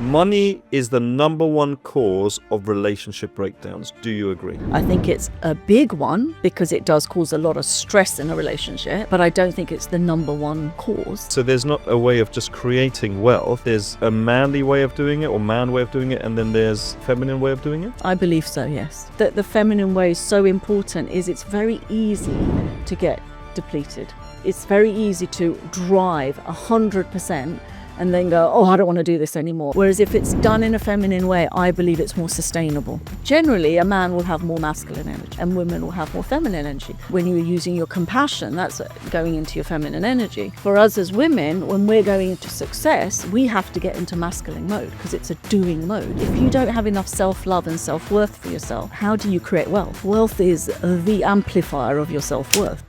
Money is the number one cause of relationship breakdowns. Do you agree? I think it's a big one because it does cause a lot of stress in a relationship, but I don't think it's the number one cause. So there's not a way of just creating wealth. There's a manly way of doing it or man way of doing it, and then there's feminine way of doing it? I believe so, yes. That the feminine way is so important is it's very easy to get depleted. It's very easy to drive 100% and then go, oh, I don't want to do this anymore. Whereas if it's done in a feminine way, I believe it's more sustainable. Generally, a man will have more masculine energy and women will have more feminine energy. When you're using your compassion, that's going into your feminine energy. For us as women, when we're going into success, we have to get into masculine mode because it's a doing mode. If you don't have enough self-love and self-worth for yourself, how do you create wealth? Wealth is the amplifier of your self-worth.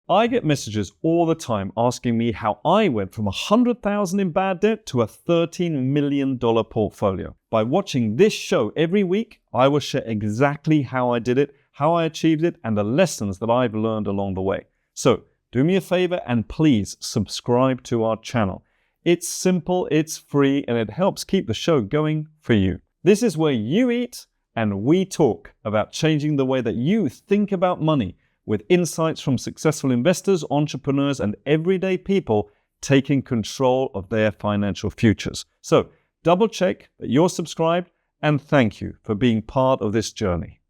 I get messages all the time asking me how I went from $100,000 in bad debt to a $13 million portfolio. By watching this show every week, I will share exactly how I did it, how I achieved it, and the lessons that I've learned along the way. So do me a favor and please subscribe to our channel. It's simple, it's free, and it helps keep the show going for you. This is where you eat and we talk about changing the way that you think about money, with insights from successful investors, entrepreneurs, and everyday people taking control of their financial futures. So double check that you're subscribed, and thank you for being part of this journey.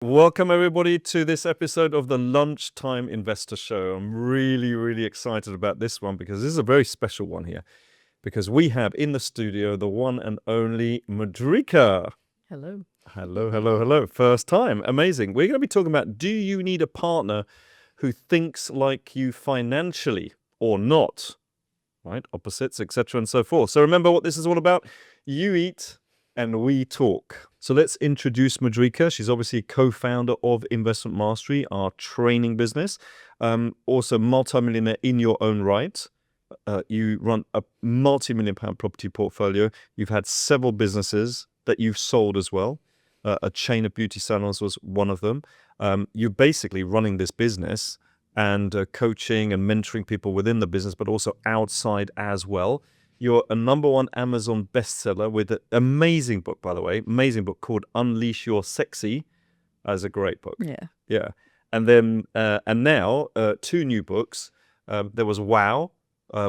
Welcome everybody to this episode of the Lunchtime Investor Show. I'm really excited about this one because this is a very special one here, because we have in the studio the one and only Mudrika. Hello. Hello. First time. Amazing. We're going to be talking about, do you need a partner who thinks like you financially or not? Right? Opposites, etc. and so forth. So remember what this is all about. You eat and we talk. So let's introduce Mudrika. She's obviously co-founder of Investment Mastery, our training business. Also multi-millionaire in your own right. You run a multi-million-pound property portfolio. You've had several businesses that you've sold as well. A chain of beauty salons was one of them. You're basically running this business and coaching and mentoring people within the business, but also outside as well. You're a #1 Amazon bestseller with an amazing book, by the way, amazing book called Unleash Your Sexy. That's a great book. Yeah. And then, and now 2 new books. There was Wow,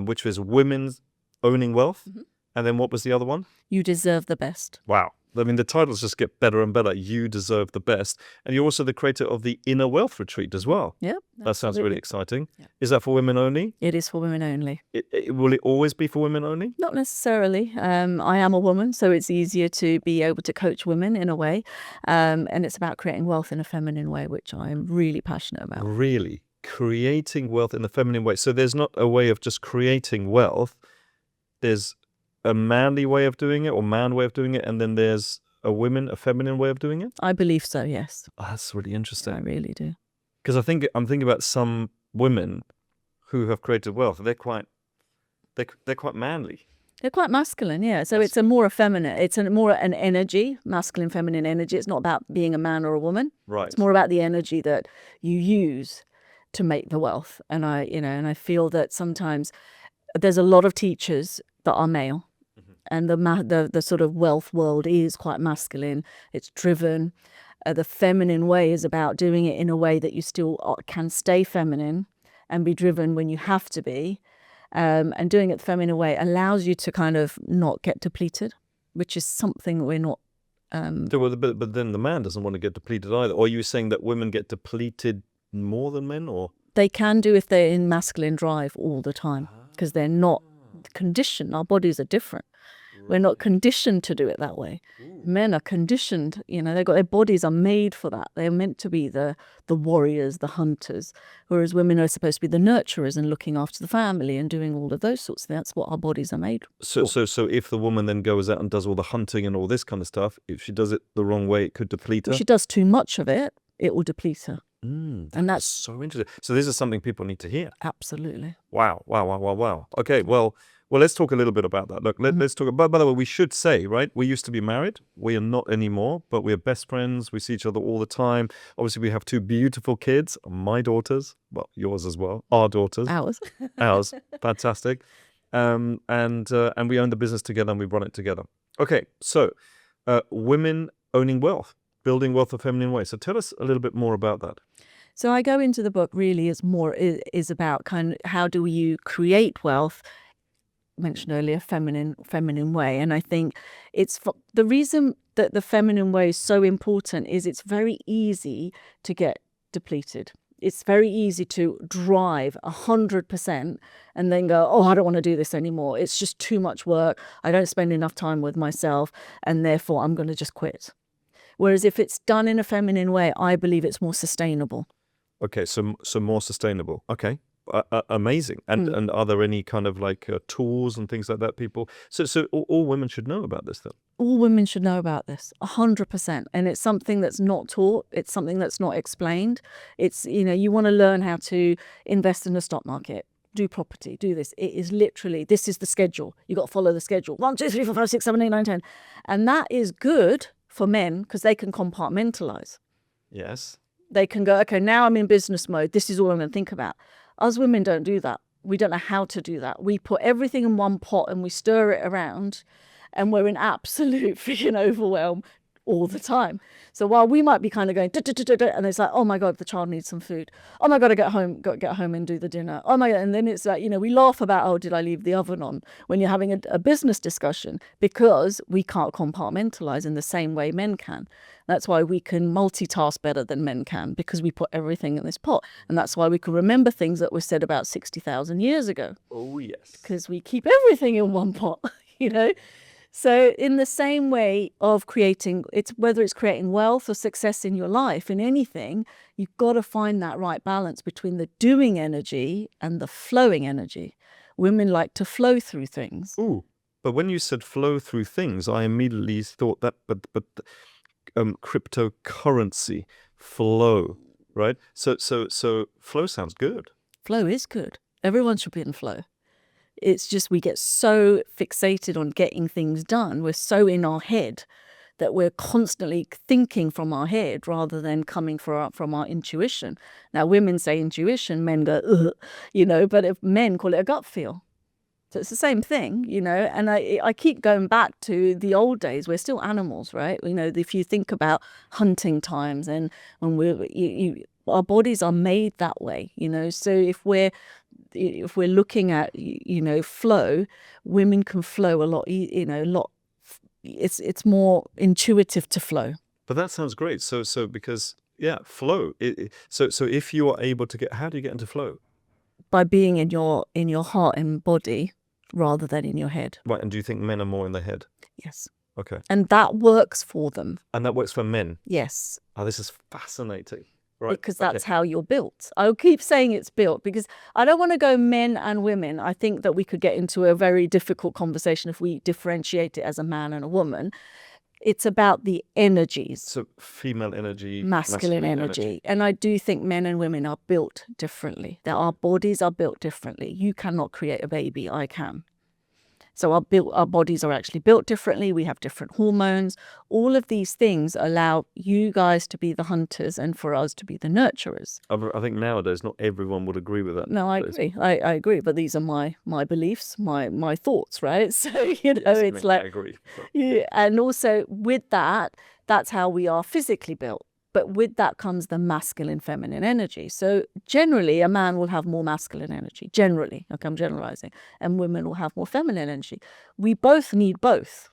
which was Women's Owning Wealth. Mm-hmm. And then what was the other one? You Deserve the Best. Wow. I mean, the titles just get better and better. You Deserve the Best. And you're also the creator of the Inner Wealth Retreat as well. Yep. That sounds really exciting. Yep. Is that for women only? It is for women only. Will it always be for women only? Not necessarily. I am a woman, so it's easier to be able to coach women in a way. And it's about creating wealth in a feminine way, which I'm really passionate about. Really? Creating wealth in the feminine way. So there's not a way of just creating wealth. There's a manly way of doing it or man way of doing it, and then there's a feminine way of doing it? I believe so, yes. Oh, that's really interesting. I really do. Because I'm thinking about some women who have created wealth. They're quite manly. They're quite masculine, yeah. So it's more an energy, masculine, feminine energy. It's not about being a man or a woman. Right. It's more about the energy that you use to make the wealth. And I feel that sometimes there's a lot of teachers that are male. And the sort of wealth world is quite masculine. It's driven. The feminine way is about doing it in a way that you still can stay feminine and be driven when you have to be. And doing it the feminine way allows you to kind of not get depleted, which is something we're not. But then the man doesn't want to get depleted either. Or are you saying that women get depleted more than men? Or they can do if they're in masculine drive all the time, because they're not conditioned. Our bodies are different. We're not conditioned to do it that way. Ooh. Men are conditioned, their bodies are made for that. They're meant to be the warriors, the hunters, whereas women are supposed to be the nurturers and looking after the family and doing all of those sorts of things. That's what our bodies are made for. So if the woman then goes out and does all the hunting and all this kind of stuff, if she does it the wrong way, it could deplete her? If she does too much of it, it will deplete her. And that's so interesting. So this is something people need to hear. Absolutely. Wow. Okay, well, let's talk a little bit about that. Look, let's talk about, by the way, we should say, right, we used to be married. We are not anymore, but we're best friends. We see each other all the time. Obviously, we have 2 beautiful kids, my daughters, well, yours as well, our daughters. Ours. Ours, fantastic. and we own the business together and we run it together. Okay, so women owning wealth, building wealth the feminine way. So tell us a little bit more about that. So I go into the book really is about kind of how do you create wealth. Mentioned earlier, feminine way, and I think the reason that the feminine way is so important is it's very easy to get depleted. It's very easy to drive 100% and then go, oh, I don't want to do this anymore. It's just too much work. I don't spend enough time with myself, and therefore I'm going to just quit. Whereas if it's done in a feminine way, I believe it's more sustainable. Okay, so more sustainable. Okay. Amazing. And are there any kind of like tools and things like that people so all women should know about this then? All women should know about this 100%, and it's something that's not taught. It's something that's not explained. It's, you want to learn how to invest in the stock market, do property, do this. It is literally, this is the schedule. You got to follow the schedule. 1, 2, 3, 4, 5, 6, 7, 8, 9, 10. And that is good for men because they can compartmentalize. Yes. They can go, okay, now I'm in business mode. This is all I'm going to think about. Us women don't do that. We don't know how to do that. We put everything in one pot and we stir it around, and we're in absolute freaking overwhelm all the time. So while we might be kind of going, and it's like, oh my God, the child needs some food. Oh my God, got to get home and do the dinner. Oh my God. And then it's like, we laugh about, oh, did I leave the oven on when you're having a business discussion, because we can't compartmentalize in the same way men can. That's why we can multitask better than men can, because we put everything in this pot. And that's why we can remember things that were said about 60,000 years ago. Oh, yes. Because we keep everything in one pot, So in the same way of whether it's creating wealth or success in your life, in anything, you've got to find that right balance between the doing energy and the flowing energy. Women like to flow through things. Ooh, but when you said flow through things, I immediately thought that, but cryptocurrency flow, right? So flow sounds good. Flow is good. Everyone should be in flow. It's just we get so fixated on getting things done. We're so in our head that we're constantly thinking from our head rather than coming from our intuition. Now, women say intuition, men go, ugh, but if men call it a gut feel. So it's the same thing, and I keep going back to the old days. We're still animals, right? If you think about hunting times and when our bodies are made that way, so if we're looking at, flow, women can flow a lot, it's more intuitive to flow. But that sounds great. So because, yeah, flow. So if you are able to how do you get into flow? By being in your heart and body rather than in your head. Right. And do you think men are more in their head? Yes. Okay. And that works for them. And that works for men? Yes. Oh, this is fascinating. Right. Because that's how you're built. I'll keep saying it's built because I don't want to go men and women. I think that we could get into a very difficult conversation if we differentiate it as a man and a woman. It's about the energies. So female energy, masculine energy. And I do think men and women are built differently. Our bodies are built differently. You cannot create a baby. I can. So our bodies are actually built differently. We have different hormones. All of these things allow you guys to be the hunters and for us to be the nurturers. I think nowadays not everyone would agree with that. No, I agree. I agree. But these are my beliefs, my thoughts, right? So, it's like, I agree. Yeah, and also with that, that's how we are physically built. But with that comes the masculine, feminine energy. So generally, a man will have more masculine energy. Generally, okay, I'm generalizing. And women will have more feminine energy. We both need both.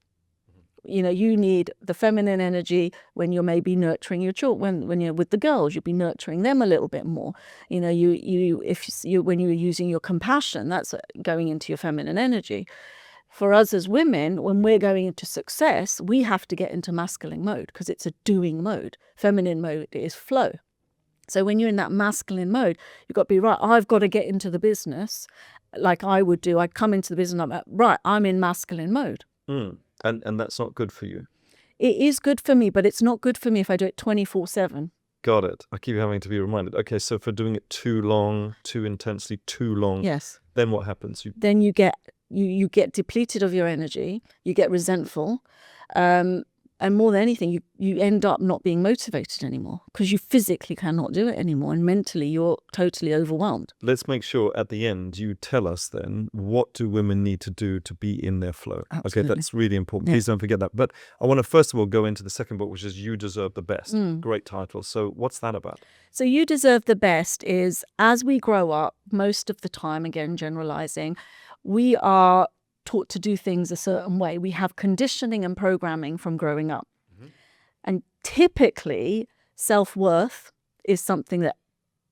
You need the feminine energy when you're maybe nurturing your children. When you're with the girls, you'll be nurturing them a little bit more. When you're using your compassion, that's going into your feminine energy. For us as women, when we're going into success, we have to get into masculine mode because it's a doing mode. Feminine mode is flow. So when you're in that masculine mode, you've got to be right. I've got to get into the business like I would do. I'd come into the business and I'm right, I'm in masculine mode. And that's not good for you. It is good for me, but it's not good for me if I do it 24/7. Got it. I keep having to be reminded. Okay, so for doing it too long, too intensely, too long, yes. Then what happens? Then you get depleted of your energy, you get resentful, and And more than anything, you end up not being motivated anymore because you physically cannot do it anymore. And mentally, you're totally overwhelmed. Let's make sure at the end you tell us then, what do women need to do to be in their flow? Absolutely. Okay, that's really important. Yeah. Please don't forget that. But I want to first of all go into the second book, which is You Deserve the Best. Great title. So what's that about? So You Deserve the Best is, as we grow up, most of the time, again, generalizing, we are taught to do things a certain way. We have conditioning and programming from growing up. And typically, self-worth is something that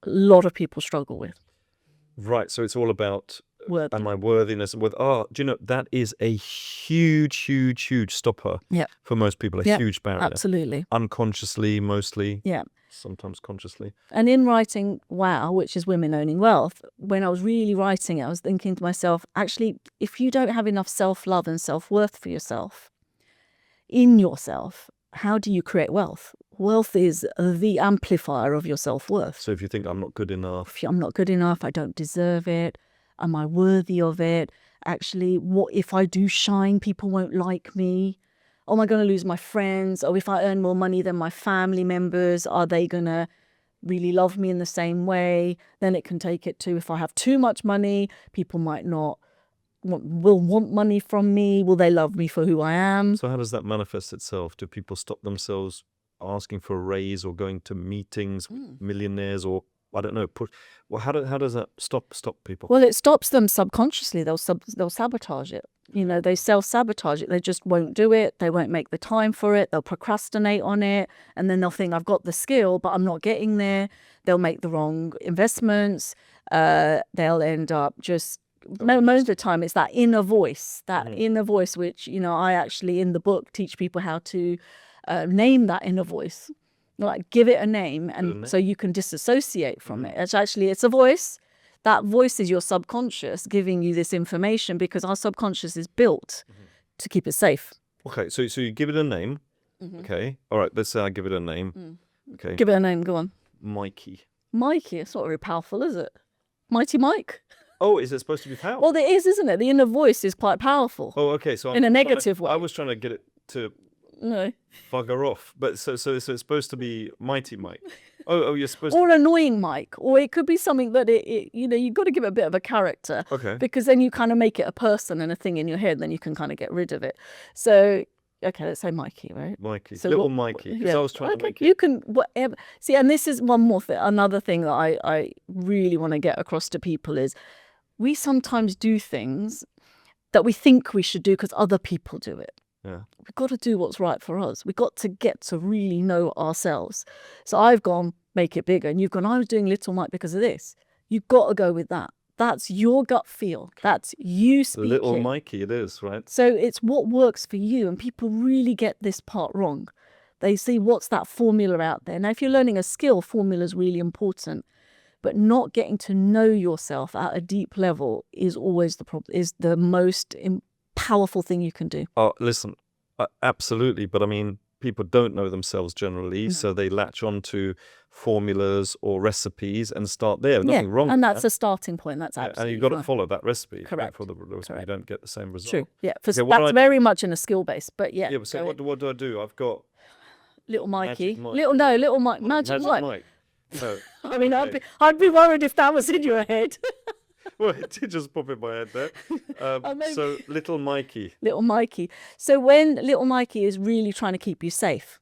a lot of people struggle with. Right. So it's all about Worthy. my worthiness. Do you know, that is a huge stopper for most people, a huge barrier. Absolutely. Unconsciously, mostly. Yeah. Sometimes consciously. And in writing WOW, which is Women Owning Wealth, when I was really writing it, I was thinking to myself, actually, if you don't have enough self-love and self-worth for yourself, in yourself, how do you create wealth? Wealth is the amplifier of your self-worth. So if you think I'm not good enough. If I'm not good enough, I don't deserve it, am I worthy of it? Actually, what if I do shine, people won't like me? Oh, am I going to lose my friends? Or if I earn more money than my family members, are they going to really love me in the same way? Then it can take it to, if I have too much money, people might not will want money from me. Will they love me for who I am? So how does that manifest itself? Do people stop themselves asking for a raise or going to meetings, millionaires, or I don't know, well, how does that stop people? Well, it stops them subconsciously. They'll sabotage it. You know, they self-sabotage it. They just won't do it. They won't make the time for it. They'll procrastinate on it. And then they'll think, I've got the skill, but I'm not getting there. They'll make the wrong investments. They'll end up just, most of the time, it's that inner voice, which, you know, I actually in the book teach people how to name that inner voice. Like, give it a name, and so you can disassociate from it. It's a voice. That voice is your subconscious giving you this information, because our subconscious is built to keep it safe. Okay, so you give it a name. Okay, all right. Let's say I give it a name. Okay, Give it a name. Go on. Mikey. Mikey. It's not very powerful, is it? Mighty Mike. Oh, is it supposed to be powerful? Well, it is, isn't it? The inner voice is quite powerful. Oh, okay. So in a negative way. I was trying to get it to No. bugger off, but so it's supposed to be Mighty Mike. Oh, you're supposed Or annoying Mike, or it could be something that it you know, you've got to give it a bit of a character. Okay. Because then you kind of make it a person and a thing in your head, then you can kind of get rid of it. So, okay, let's say Mikey, right? Mikey, So little Mikey. Because I was trying to make it. You can whatever. See, and this is one more thing. Another thing that I really want to get across to people is, we sometimes do things that we think we should do because other people do it. Yeah. We've got to do what's right for us. We've got to get to really know ourselves. So I've gone, make it bigger. And you've gone, I was doing Little Mike because of this. You've got to go with that. That's your gut feel. That's you speaking. Little Mikey it is, right? So it's what works for you. And people really get this part wrong. They see what's that formula out there. Now, if you're learning a skill, formula is really important. But not getting to know yourself at a deep level is always the problem, is the most powerful thing you can do. Oh, listen, absolutely. But I mean, people don't know themselves generally, so they latch onto formulas or recipes and start there. Nothing wrong and with that's a starting point. That's absolutely and you've got fine. to follow that recipe. Correct. For the recipe, Correct. you don't get the same result. True. Yeah. Okay, That's very much in a skill base. But yeah. Yeah. But so what do I do? I've got Little Mikey. Magic Mike. Little Mike. Magic Mike. No. I mean, I'd be worried if that was in your head. Well, it did just pop in my head there. So little Mikey. Little Mikey. So when Little Mikey is really trying to keep you safe,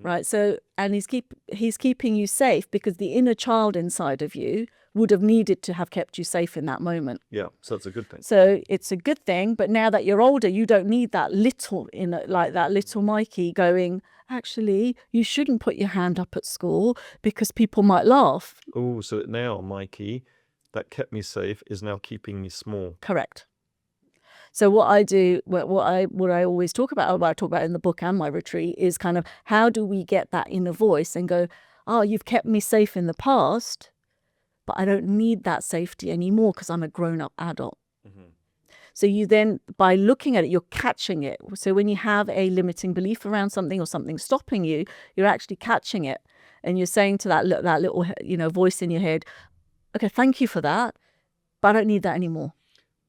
right? So, and he's keeping you safe because the inner child inside of you would have needed to have kept you safe in that moment. Yeah, so that's a good thing. So it's a good thing, but now that you're older, you don't need that little like that little Mikey going, actually, you shouldn't put your hand up at school because people might laugh. Oh, so now Mikey, that kept me safe, is now keeping me small. Correct. So what I do, what I always talk about, what I talk about in the book and my retreat, is kind of how do we get that inner voice and go, oh, you've kept me safe in the past, but I don't need that safety anymore because I'm a grown-up adult. So you then, by looking at it, you're catching it. So when you have a limiting belief around something or something stopping you, you're actually catching it. And you're saying to that little, voice in your head, okay, thank you for that, but I don't need that anymore.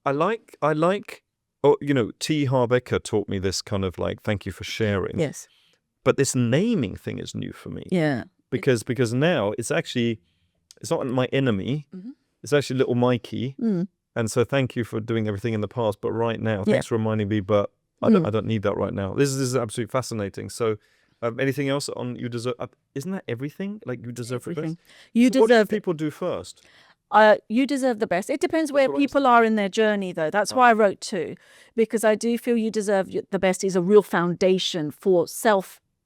I like, T. Harv Eker taught me this kind of like, thank you for sharing. Yes. But this naming thing is new for me. Yeah. Because now it's not my enemy. It's actually little Mikey. And so thank you for doing everything in the past. But right now, thanks for reminding me. But I don't need that right now. This is absolutely fascinating. So anything else on you deserve? Isn't that everything? Like you deserve the best. What do people do first? You deserve the best. It depends where people are in their journey, though. That's why I wrote 2, because I do feel you deserve the best is a real foundation for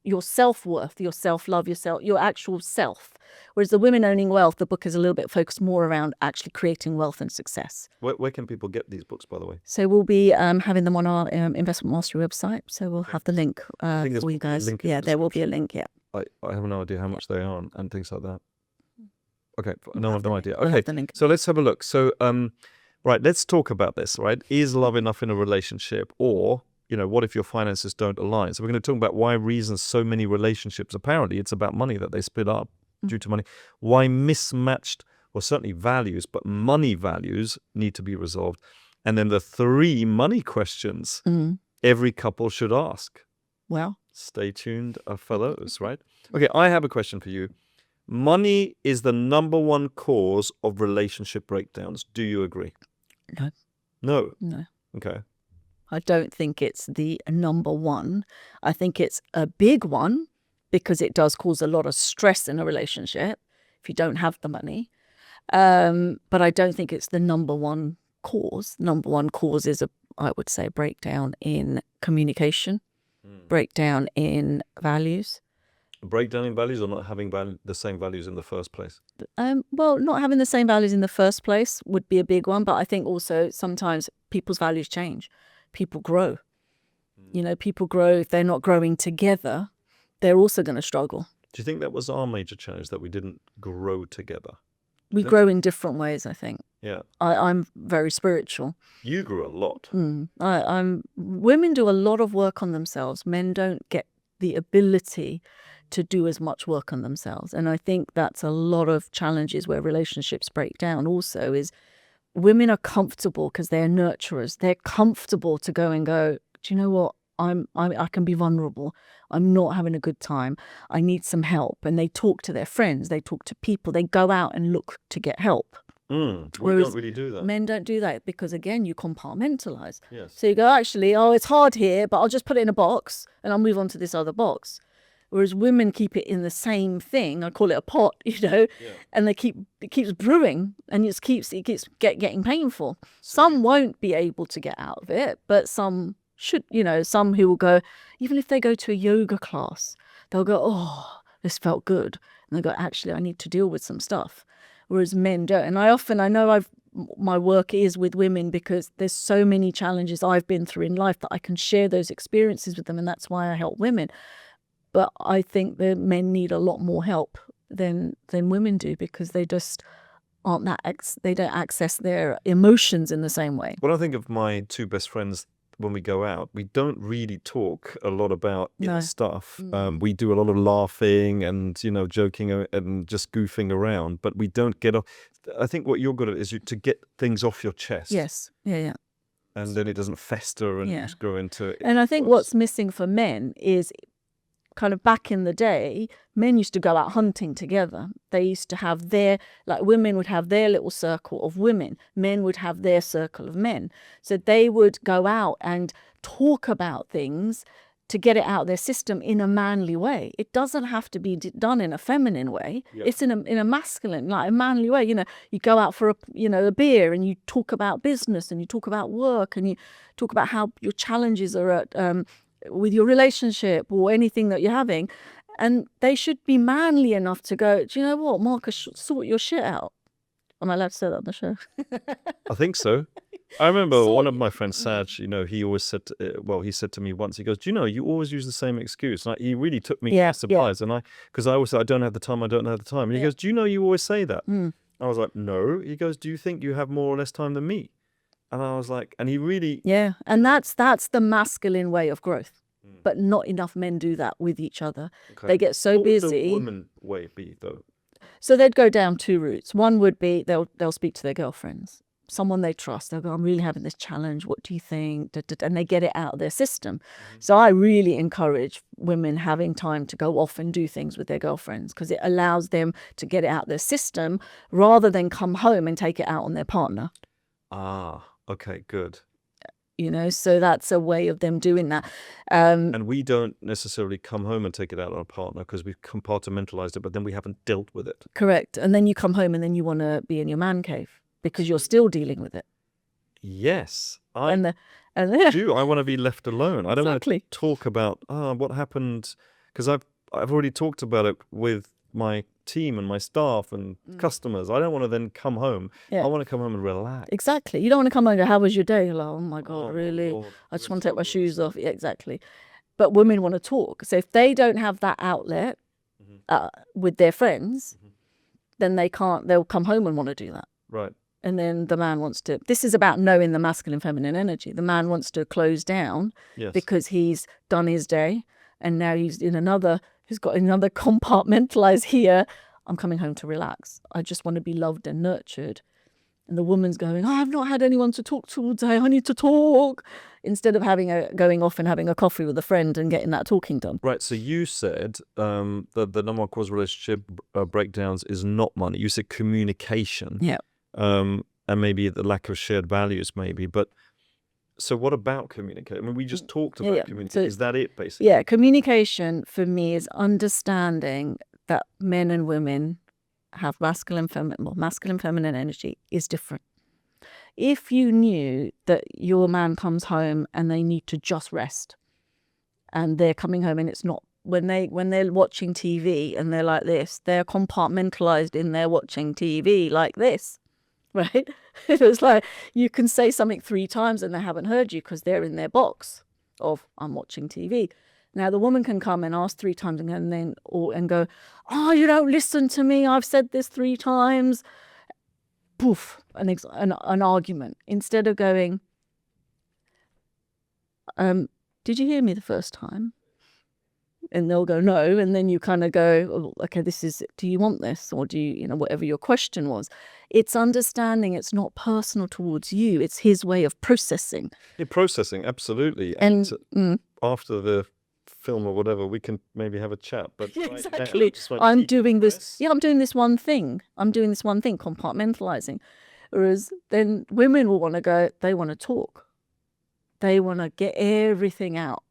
your self-worth, your self-love, your actual self. Whereas the Women Owning Wealth, the book is a little bit focused more around actually creating wealth and success. Where can people get these books, by the way? So we'll be having them on our Investment Mastery website. So we'll have the link for you guys. Yeah, there will be a link, yeah. I have no idea how much they are and things like that. Okay, no, I have no idea. We'll Okay, have the link. so let's have a look. So, right, let's talk about this, right? Is love enough in a relationship? Or, what if your finances don't align? So we're going to talk about why reasons so many relationships, apparently it's about money that they split up due to money. Why mismatched, or certainly values, but money values need to be resolved. And then the 3 money questions every couple should ask. Well, stay tuned for those, right? Okay, I have a question for you. Money is the number 1 cause of relationship breakdowns. Do you agree? No. No? No. Okay. I don't think it's the number 1. I think it's a big one because it does cause a lot of stress in a relationship if you don't have the money. But I don't think it's the number 1 cause. Number 1 cause is, I would say, breakdown in communication, breakdown in values. Breakdown in values or not having the same values in the first place? Well, not having the same values in the first place would be a big one. But I think also sometimes people's values change. People grow. People grow. If they're not growing together, they're also going to struggle. Do you think that was our major challenge, that we didn't grow together? We grow in different ways, I think. Yeah. I'm very spiritual. You grew a lot. Women do a lot of work on themselves. Men don't get the ability to do as much work on themselves. And I think that's a lot of challenges where relationships break down also is women are comfortable because they're nurturers. They're comfortable to go and go, do you know what? I can be vulnerable. I'm not having a good time. I need some help. And they talk to their friends. They talk to people. They go out and look to get help. We don't really do that. Men don't do that because, again, you compartmentalize. Yes. So you go, actually, it's hard here, but I'll just put it in a box and I'll move on to this other box. Whereas women keep it in the same thing. I call it a pot, and it keeps brewing, and it keeps getting painful. Some won't be able to get out of it, but some should, some who will go, even if they go to a yoga class, they'll go, oh, this felt good. And they'll go, actually, I need to deal with some stuff. Whereas men don't. And I know my work is with women because there's so many challenges I've been through in life that I can share those experiences with them. And that's why I help women. But I think that men need a lot more help than women do because they just aren't they don't access their emotions in the same way. When I think of my 2 best friends, when we go out, we don't really talk a lot about stuff. We do a lot of laughing and, joking and just goofing around, but we don't get off. I think what you're good at is to get things off your chest. Yes. Yeah. And then it doesn't fester and just grow into. And I think what's missing for men is kind of back in the day, men used to go out hunting together. They used to have women would have their little circle of women. Men would have their circle of men. So they would go out and talk about things to get it out of their system in a manly way. It doesn't have to be done in a feminine way. Yep. It's in a masculine, like a manly way. You go out for a beer and you talk about business and you talk about work and you talk about how your challenges are at with your relationship or anything that you're having, and they should be manly enough to go, do you know what, Marcus, sort your shit out. Am I allowed to say that on the show? I think so. I remember one of my friends, Saj, he always said, he said to me once, he goes, do you know, you always use the same excuse. And he really took me by surprise. And because I always say, I don't have the time. And he goes, do you know, you always say that? I was like, no. He goes, do you think you have more or less time than me? And I was like, and he really... Yeah, and that's the masculine way of growth. But not enough men do that with each other. Okay. They get so busy. What would the woman way be, though? So they'd go down 2 routes. One would be they'll speak to their girlfriends. someone they trust. They'll go, I'm really having this challenge. What do you think? And they get it out of their system. So I really encourage women having time to go off and do things with their girlfriends, because it allows them to get it out of their system rather than come home and take it out on their partner. Okay, good. So that's a way of them doing that. And we don't necessarily come home and take it out on a partner because we've compartmentalized it, but then we haven't dealt with it. Correct. And then you come home and then you want to be in your man cave because you're still dealing with it. Yes, I And do. I want to be left alone. I don't Exactly. want to talk about what happened, because I've already talked about it with my team and my staff and customers. I don't want to then come home. Yeah. I want to come home and relax. Exactly. You don't want to come home and go, how was your day? You're like, oh my God, Oh, really? Lord, I just it want was to take my so shoes good. off. Yeah, exactly. But women want to talk. So if they don't have that outlet with their friends, then they'll come home and want to do that. Right. And then the man wants to, this is about knowing the masculine, feminine energy. The man wants to close down Yes. because he's done his day and now he's got another compartmentalize here. I'm coming home to relax. I just want to be loved and nurtured. And the woman's going, I've not had anyone to talk to all day. I need to talk. Instead of going off and having a coffee with a friend and getting that talking done. Right. So you said that the number one cause of relationship breakdowns is not money. You said communication. Yeah. And maybe the lack of shared values, maybe. But so what about communication? I mean, we just talked about communication. So, is that it, basically? Yeah. Communication for me is understanding that men and women have masculine, feminine energy is different. If you knew that your man comes home and they need to just rest, and they're coming home and it's not, when they're watching TV and they're like this, they're compartmentalized in their watching TV like this, right? It was like you can say something 3 times and they haven't heard you because they're in their box of I'm watching TV. Now the woman can come and ask 3 times and go, oh, you don't listen to me. I've said this 3 times. Poof, an argument. Instead of going, did you hear me the first time? And they'll go, no. And then you kind of go, oh, okay, do you want this? Or do you, whatever your question was. It's understanding it's not personal towards you. It's his way of processing. Yeah, processing, absolutely. And after the film or whatever, we can maybe have a chat. But yeah, right now, exactly. just like I'm doing this. decompress. Yeah, I'm doing this one thing. Compartmentalizing. Whereas then women will want to go, they want to talk. They want to get everything out.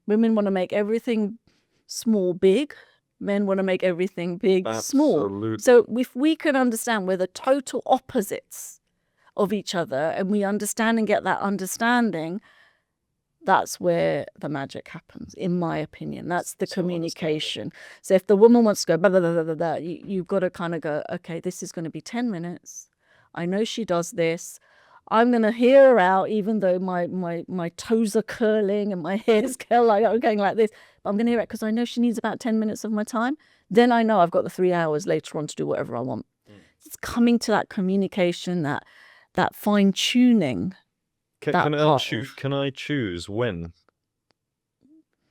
Women want to make everything small, big. Men want to make everything big, small. Absolutely. So if we can understand we're the total opposites of each other and we understand and get that understanding, that's where the magic happens, in my opinion. That's the communication. So if the woman wants to go, blah, blah, blah, blah, blah, you've got to kind of go, okay, this is going to be 10 minutes. I know she does this. I'm going to hear her out, even though my toes are curling and my hair's going like this. But I'm going to hear it because I know she needs about 10 minutes of my time. Then I know I've got the 3 hours later on to do whatever I want. It's coming to that communication, that fine-tuning. Can I choose when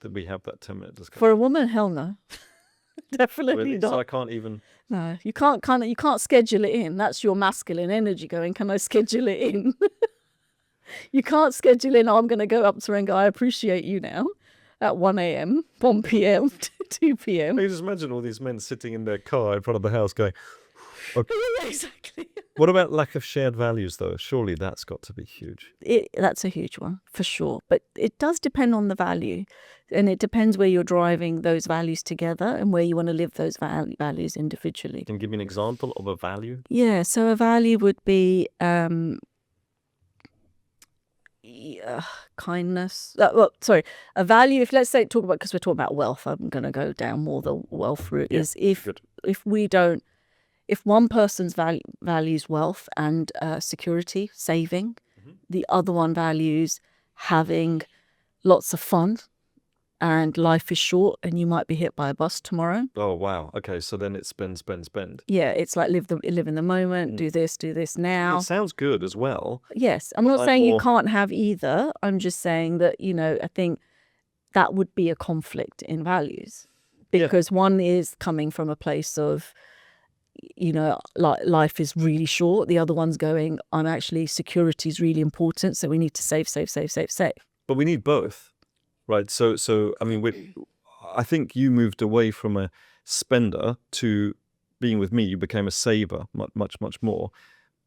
that we have that 10-minute discussion? For a woman, hell no. Definitely Really? not. So I can't even. No, you can't schedule it in. That's your masculine energy going, can I schedule it in? You can't schedule in, I'm going to go up to her and go, I appreciate you now at 1 a.m., 1 p.m., 2 p.m. I can just imagine all these men sitting in their car in front of the house going, okay. Yeah, exactly. What about lack of shared values, though? Surely that's got to be huge. That's a huge one, for sure. But it does depend on the value. And it depends where you're driving those values together and where you want to live those values individually. Can you give me an example of a value? Yeah, so a value would be kindness. A value, if let's say talk about, because we're talking about wealth, I'm going to go down more the wealth route, is if one person's values wealth and security, saving, the other one values having lots of fun, and life is short and you might be hit by a bus tomorrow. Oh, wow. Okay, so then it's spend. Yeah, it's like live in the moment, do this now. It sounds good as well. Yes, I'm not saying you can't have either. I'm just saying that, I think that would be a conflict in values. Because one is coming from a place of, like life is really short. The other one's going, I'm actually, security is really important, so we need to save. But we need both, right? So I mean, I think you moved away from a spender to being with me. You became a saver, much more.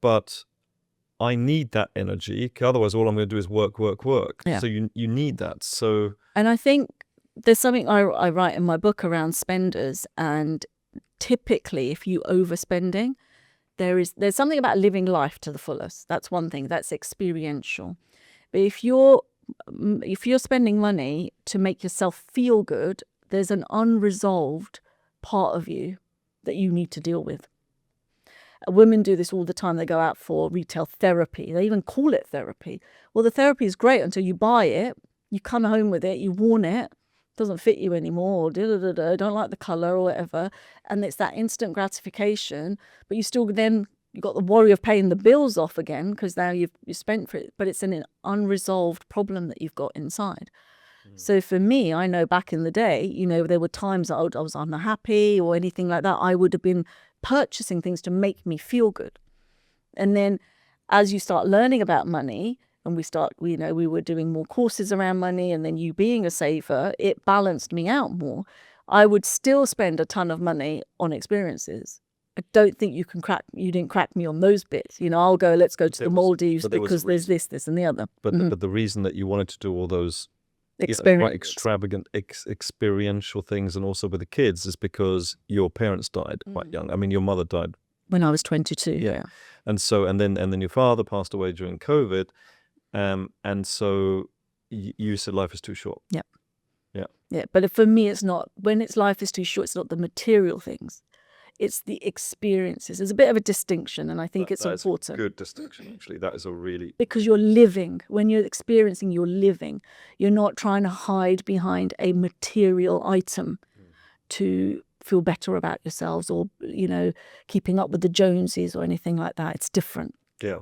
But I need that energy. Otherwise, all I'm going to do is work. Yeah. So you need that. So, and I think there's something I write in my book around spenders, and typically, if you overspending, there's something about living life to the fullest. That's one thing. That's experiential. But if you're spending money to make yourself feel good, there's an unresolved part of you that you need to deal with. Women do this all the time. They go out for retail therapy. They even call it therapy. Well, the therapy is great until you buy it, you come home with it, you worn it, doesn't fit you anymore, or don't like the color or whatever. And it's that instant gratification, but you still then, you've got the worry of paying the bills off again because now you've spent for it, but it's an unresolved problem that you've got inside. So for me, I know back in the day, there were times that I was unhappy or anything like that. I would have been purchasing things to make me feel good. And then as you start learning about money, and we were doing more courses around money, and then you being a saver, it balanced me out more. I would still spend a ton of money on experiences. I don't think you didn't crack me on those bits. I'll go, let's go to the Maldives because there's this and the other. But the reason that you wanted to do all those quite extravagant experiential things, and also with the kids, is because your parents died quite young. I mean, your mother died when I was 22. Yeah. And then your father passed away during COVID. And so you said life is too short. Yeah. Yeah. Yeah. But for me, it's not, when life is too short, it's not the material things. It's the experiences. There's a bit of a distinction, and I think it's important. That's a good distinction, actually. That is a really... Because you're living. When you're experiencing, you're living. You're not trying to hide behind a material item to feel better about yourselves, or, keeping up with the Joneses or anything like that. It's different. Yeah.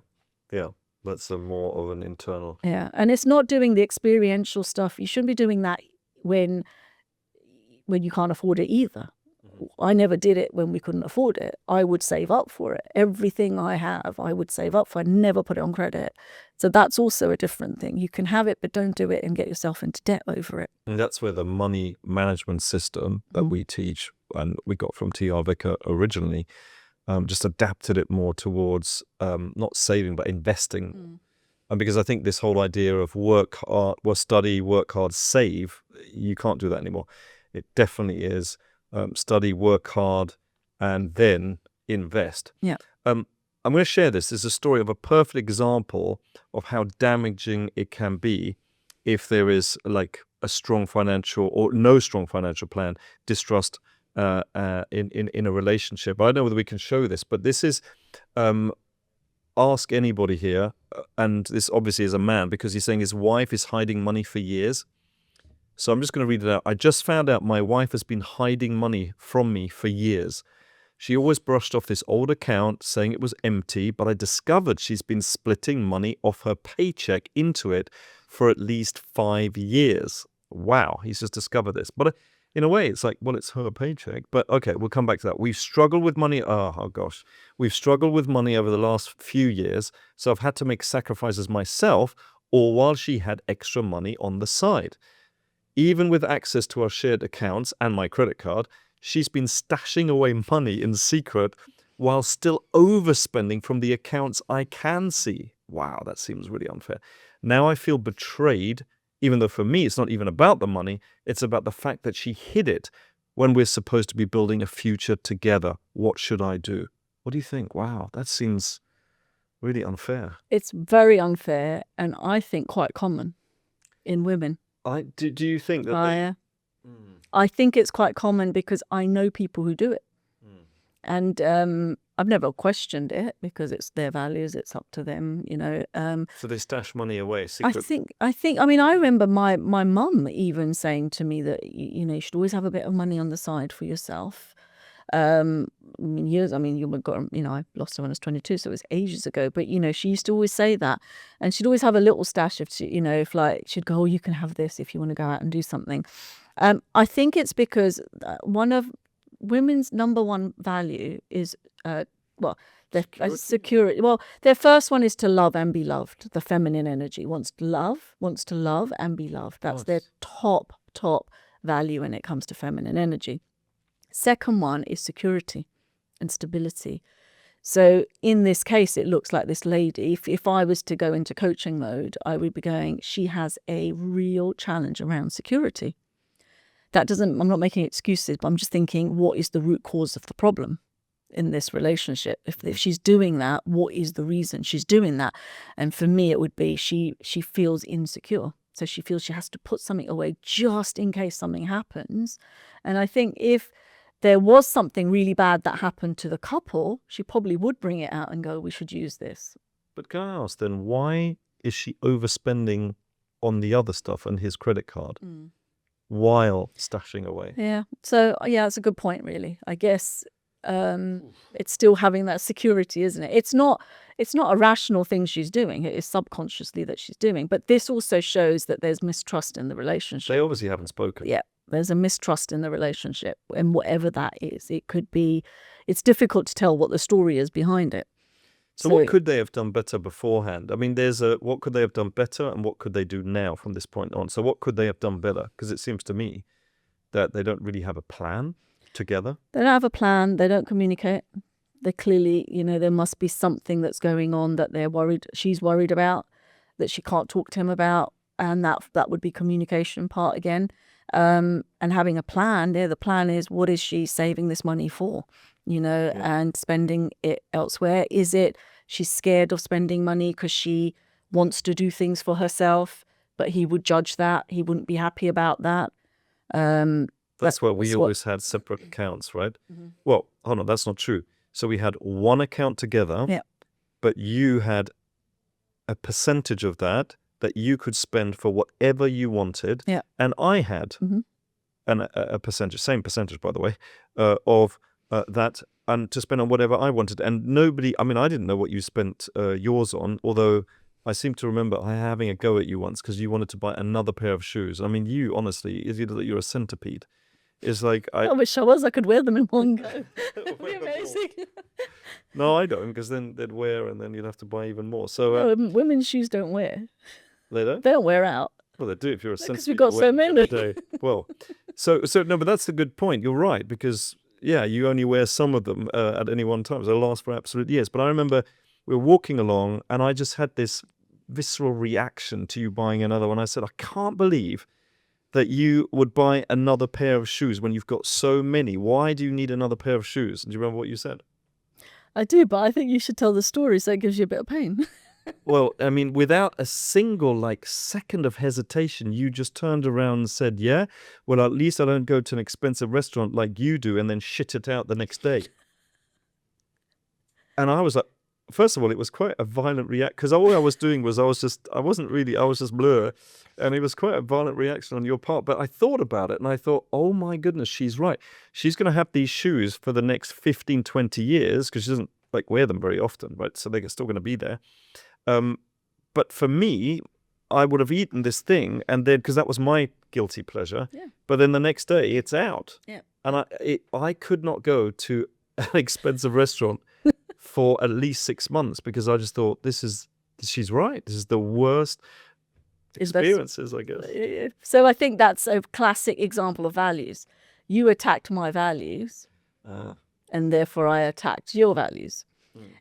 Yeah. That's more of an internal... Yeah. And it's not doing the experiential stuff. You shouldn't be doing that when you can't afford it either. I never did it when we couldn't afford it. I would save up for it. Everything I have, I would save up for. I never put it on credit. So that's also a different thing. You can have it, but don't do it and get yourself into debt over it. And that's where the money management system that we teach, and we got from T.R. Vicker originally, just adapted it more towards not saving, but investing. And because I think this whole idea of study, work hard, save, you can't do that anymore. It definitely is study, work hard, and then invest. Yeah. I'm going to share this. This is a story of a perfect example of how damaging it can be if there is like a strong financial or no strong financial plan, distrust in a relationship. I don't know whether we can show this, but this is ask anybody here, and this obviously is a man, because he's saying his wife is hiding money for years. So I'm just going to read it out. I just found out my wife has been hiding money from me for years. She always brushed off this old account saying it was empty, but I discovered she's been splitting money off her paycheck into it for at least 5 years. Wow, he's just discovered this. But in a way, it's like, well, it's her paycheck. But okay, we'll come back to that. We've struggled with money. Oh gosh. We've struggled with money over the last few years. So I've had to make sacrifices myself, or while she had extra money on the side. Even with access to our shared accounts and my credit card, she's been stashing away money in secret while still overspending from the accounts I can see. Wow, that seems really unfair. Now I feel betrayed, even though for me it's not even about the money, it's about the fact that she hid it when we're supposed to be building a future together. What should I do? What do you think? Wow, that seems really unfair. It's very unfair, and I think quite common in women. Do you think that I think it's quite common because I know people who do it. And I've never questioned it because it's their values, it's up to them, So they stash money away secretly? I mean, I remember my mum even saying to me that, you should always have a bit of money on the side for yourself. I lost her when I was 22, so it was ages ago. But, she used to always say that. And she'd always have a little stash if she'd go, oh, you can have this if you want to go out and do something. I think it's because one of women's number one value is, their security. Well, their first one is to love and be loved. The feminine energy wants to love and be loved. That's their top value when it comes to feminine energy. Second one is security and stability. So in this case, it looks like this lady, if I was to go into coaching mode, I would be going, she has a real challenge around security. I'm not making excuses, but I'm just thinking, what is the root cause of the problem in this relationship? If she's doing that, what is the reason she's doing that? And for me, it would be she feels insecure. So she feels she has to put something away just in case something happens. And I think if there was something really bad that happened to the couple, she probably would bring it out and go, we should use this. But can I ask then, why is she overspending on the other stuff and his credit card while stashing away? Yeah. So, yeah, it's a good point, really. I guess it's still having that security, isn't it? It's not a rational thing she's doing. It is subconsciously that she's doing. But this also shows that there's mistrust in the relationship. They obviously haven't spoken. Yeah. There's a mistrust in the relationship, and whatever that is, it's difficult to tell what the story is behind it. So what could they have done better beforehand? I mean, what could they have done better and what could they do now from this point on? So what could they have done better? Because it seems to me that they don't really have a plan together. They don't have a plan. They don't communicate. They clearly, there must be something that's going on that she's worried about, that she can't talk to him about. And that would be communication part again. And having a plan, the plan is, what is she saving this money for, and spending it elsewhere? Is it she's scared of spending money because she wants to do things for herself, but he would judge that, he wouldn't be happy about that? That's where we always had separate accounts, right? Mm-hmm. Well, hold on, that's not true. So we had one account together, but you had a percentage of that you could spend for whatever you wanted. Yeah. And I had a percentage, same percentage, by the way, of that, and to spend on whatever I wanted. And I didn't know what you spent yours on, although I seem to remember having a go at you once because you wanted to buy another pair of shoes. I mean, you, honestly, you're a centipede. It's like I wish I was. I could wear them in one go. That'd be amazing. No, I don't, because then they'd wear and then you'd have to buy even more. So women's shoes don't wear. They don't? They don't wear out. Well, they do if you're a centipede. Because we've got so many. Well, so no, but that's a good point. You're right, because, you only wear some of them at any one time. So they last for absolute years. But I remember we were walking along and I just had this visceral reaction to you buying another one. I said, I can't believe that you would buy another pair of shoes when you've got so many. Why do you need another pair of shoes? Do you remember what you said? I do, but I think you should tell the story so it gives you a bit of pain. Well, I mean, without a single second of hesitation, you just turned around and said, yeah, well, at least I don't go to an expensive restaurant like you do and then shit it out the next day. And I was like, first of all, it was quite a violent reaction, because all I was doing was I was just blur. And it was quite a violent reaction on your part. But I thought about it and I thought, oh my goodness, she's right. She's going to have these shoes for the next 15, 20 years because she doesn't wear them very often, right? So they're still going to be there. But for me, I would have eaten this thing, and then, because that was my guilty pleasure, but then the next day it's out. Yeah. And I could not go to an expensive restaurant for at least 6 months because I just thought, she's right. This is the worst experiences, I guess. So I think that's a classic example of values. You attacked my values, and therefore I attacked your values.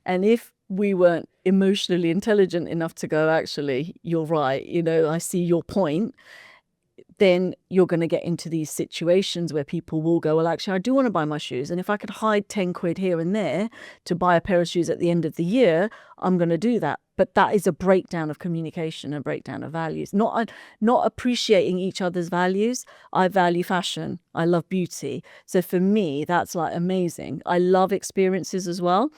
And if we weren't emotionally intelligent enough to go, actually, you're right, I see your point, then you're going to get into these situations where people will go, well, actually, I do want to buy my shoes. And if I could hide 10 quid here and there to buy a pair of shoes at the end of the year, I'm going to do that. But that is a breakdown of communication, a breakdown of values, not appreciating each other's values. I value fashion. I love beauty. So for me, that's amazing. I love experiences as well.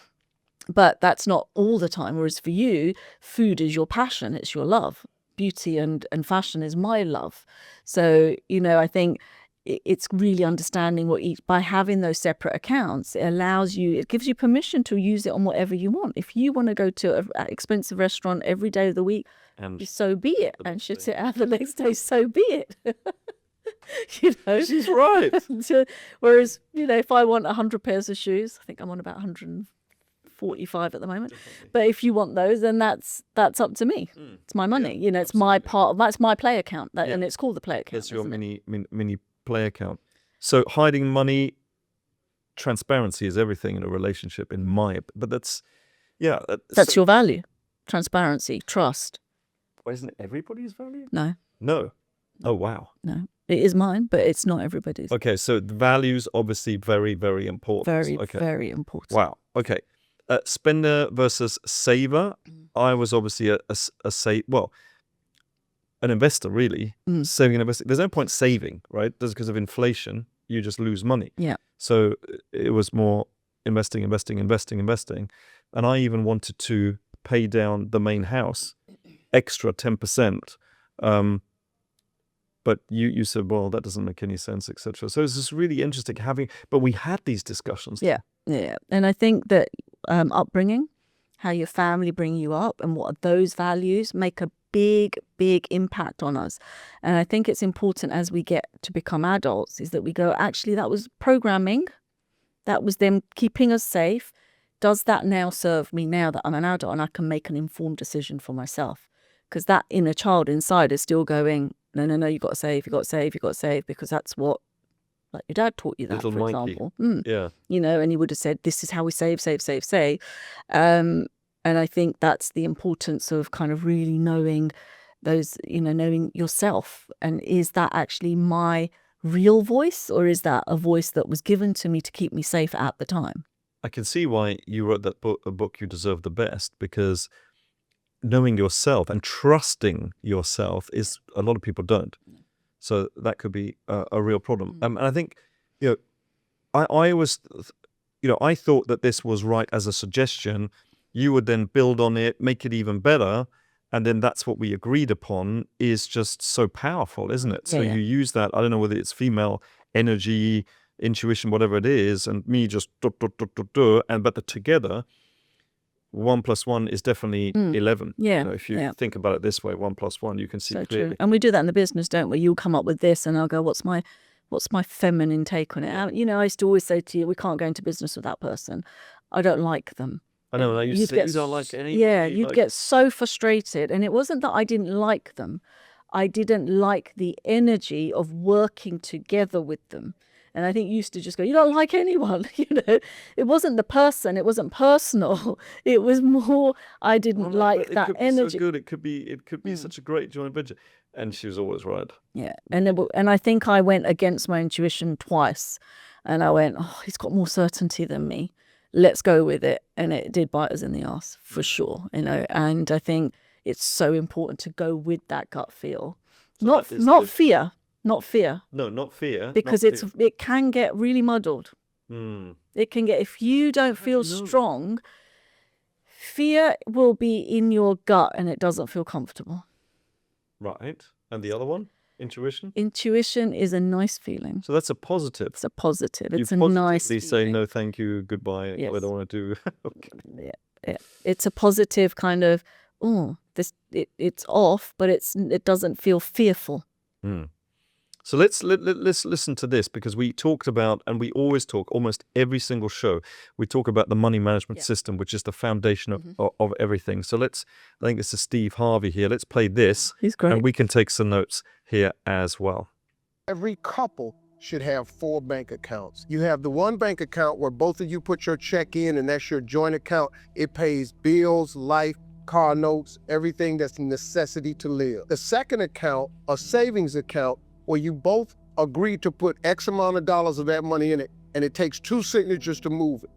But that's not all the time. Whereas for you, food is your passion. It's your love. Beauty and fashion is my love. So, I think it's really understanding by having those separate accounts, it gives you permission to use it on whatever you want. If you want to go to an expensive restaurant every day of the week, and so be it. And shit it out the next day, so be it. you know. She's right. Whereas, you know, if I want 100 pairs of shoes, I think I'm on about 145 at the moment. Definitely. But if you want those, then that's up to me. It's my money. Yeah, you know, it's my absolutely. that's my play account. Yeah. And it's called the play account. It's your isn't it? mini play account. So hiding money, transparency is everything in a relationship, but that's That's your value. Transparency, trust. Why isn't it everybody's value? No, No. Oh wow. no. It is mine, but it's not everybody's. Okay, so the values obviously very, very important. Very, Okay. very important. Wow. Okay. Spender versus saver. I was obviously an investor really. Saving and investing. There's no point saving, right? That's because of inflation. You just lose money. Yeah. So it was more investing. And I even wanted to pay down the main house, extra 10%. But you said, well, that doesn't make any sense, etc. So it's just really interesting but we had these discussions. Yeah. And I think that upbringing, how your family bring you up and what are those values make a big, big impact on us. And I think it's important as we get to become adults is that we go, actually, that was programming. That was them keeping us safe. Does that now serve me now that I'm an adult and I can make an informed decision for myself? Because that inner child inside is still going, no, you've got to save, because that's what, like your dad taught you that, Little for Mikey. example. Yeah. You know, and he would have said, this is how we save. And I think that's the importance of kind of really knowing those, you know, knowing yourself. And is that actually my real voice, or is that a voice that was given to me to keep me safe at the time? I can see why you wrote that book, A Book You Deserve the Best, because knowing yourself and trusting yourself is a lot of people don't. So that could be a real problem. And I think, you know, I was, you know, I thought that this was right as a suggestion. You would then build on it, make it even better. And then that's what we agreed upon is just so powerful, isn't it? So Yeah. you use that, I don't know whether it's female energy, intuition, whatever it is, and me just but the together, 1 + 1 is definitely 11. Yeah. You know, if you think about it this way, 1 + 1, you can see So clearly. true. And we do that in the business, don't we? You'll come up with this and I'll go, what's my feminine take on it? You know, I used to always say to you, we can't go into business with that person. I don't like them. I know, and I used to say, you don't like anybody. Yeah, you'd get so frustrated. And it wasn't that I didn't like them. I didn't like the energy of working together with them. And I think you used to just go, you don't like anyone, you know. It wasn't the person, it wasn't personal. It was more, I didn't like that energy. So good. It could be such a great joint venture. And she was always right. Yeah. And I think I went against my intuition twice. And I went, oh, he's got more certainty than me. Let's go with it. And it did bite us in the ass, for sure, you know. And I think it's so important to go with that gut feel. So not fear. Not fear. No, not fear. Because it can get really muddled. It can get, if you don't feel strong, fear will be in your gut and it doesn't feel comfortable. Right. And the other one? Intuition? Intuition is a nice feeling. So that's a positive. It's a positive. It's you a nice positively say no, thank you, goodbye. Yes. What I don't want to do. Okay. Yeah. It's a positive kind of, it's off, but it doesn't feel fearful. So let's listen to this, because we talked about, and we always talk, almost every single show, we talk about the money management system, which is the foundation of everything. So I think this is Steve Harvey here. Let's play this. He's great. And we can take some notes here as well. Every couple should have 4 bank accounts. You have the one bank account where both of you put your check in, and that's your joint account. It pays bills, life, car notes, everything that's a necessity to live. The second account, a savings account, where you both agree to put X amount of dollars of that money in it, and it takes 2 signatures to move it.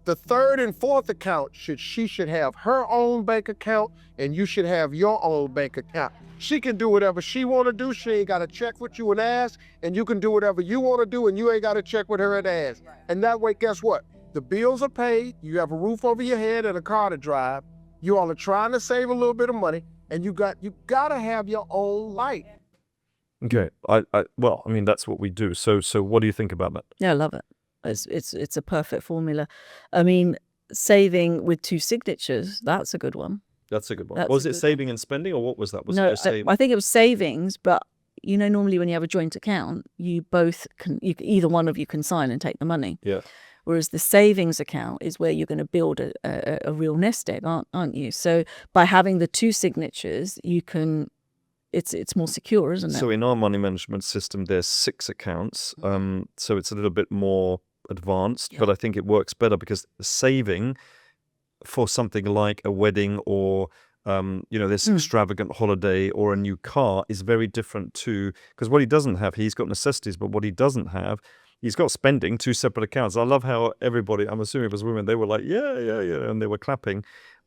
The third and fourth account, she should have her own bank account, and you should have your own bank account. She can do whatever she want to do. She ain't got to check with you and ask, and you can do whatever you want to do, and you ain't got to check with her and ask. And that way, guess what? The bills are paid, you have a roof over your head and a car to drive, you all are trying to save a little bit of money, and you got to have your own life. Okay. Well, I mean, that's what we do. So what do you think about that? Yeah, I love it. It's a perfect formula. I mean, saving with 2 signatures, that's a good one. That's a good one. That's Was a it good saving and spending, or what was that? Was No, it saving? I think it was savings, but you know, normally when you have a joint account, either one of you can sign and take the money. Yeah. Whereas the savings account is where you're going to build a real nest egg, aren't you? So by having the two signatures, you can, it's more secure, isn't it? So in our money management system, there's 6 accounts. So it's a little bit more advanced, but I think it works better because saving for something like a wedding or this extravagant holiday or a new car is very different to, because what he doesn't have, he's got necessities, but what he doesn't have, he's got spending, 2 separate accounts. I love how everybody, I'm assuming it was women, they were like, yeah, and they were clapping.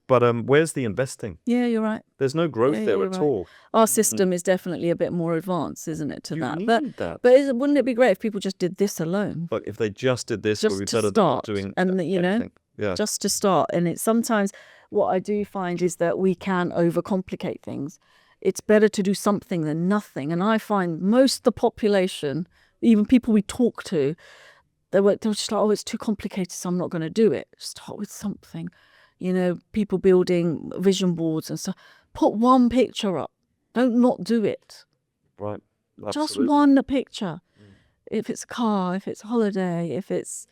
But where's the investing? Yeah, you're right. There's no growth there at all. Our system is definitely a bit more advanced, isn't it, to You that? need But that. wouldn't it be great if people just did this alone? But if they just did this, Just we'd be to better start, doing and everything. Yeah. just to start. And it's sometimes what I do find is that we can overcomplicate things. It's better to do something than nothing. And I find most of the population, even people we talk to, they're just like, oh, it's too complicated, so I'm not going to do it. Start with something. You know, people building vision boards and stuff. Put one picture up. Don't not do it. Right. Just Absolutely. one picture. If it's a car, if it's a holiday, if it's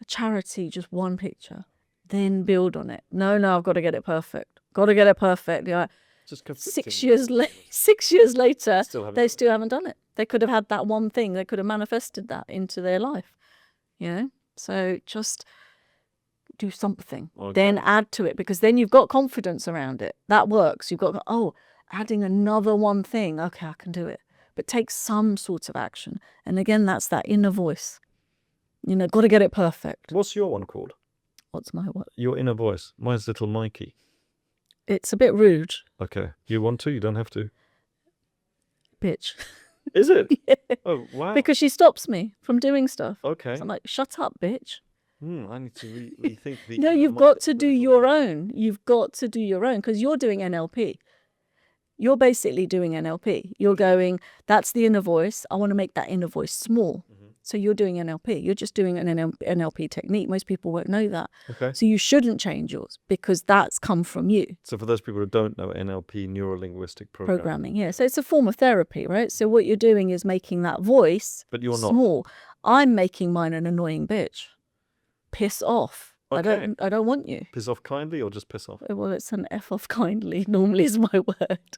a charity, just one picture. Then build on it. No, I've got to get it perfect. Got to get it perfect. Yeah. Just 6 years later, Still haven't they done it. still haven't done it. They could have had that one thing. They could have manifested that into their life. You know? So just do something. Okay. Then add to it, because then you've got confidence around it. That works. You've got, adding another one thing. Okay, I can do it. But take some sort of action. And again, that's that inner voice. You know, got to get it perfect. What's your one called? What's my what? Your inner voice. Mine's little Mikey. It's a bit rude. Okay. You want to? You don't have to. Bitch. Is it? Yeah. Oh, wow. Because she stops me from doing stuff. Okay. So I'm like, shut up, bitch. I need to rethink the... No, you've got to do your own. You've got to do your own, because you're doing NLP. You're basically doing NLP. You're going, that's the inner voice. I want to make that inner voice small. So you're doing NLP. You're just doing an NLP technique. Most people won't know that. Okay. So you shouldn't change yours, because that's come from you. So for those people who don't know, NLP, neuro-linguistic Programming, yeah. So it's a form of therapy, right? So what you're doing is making that voice But you're not. small. I'm making mine an annoying bitch. Piss off. Okay. I don't want you. Piss off kindly or just piss off? Well, it's an F off kindly, normally is my word.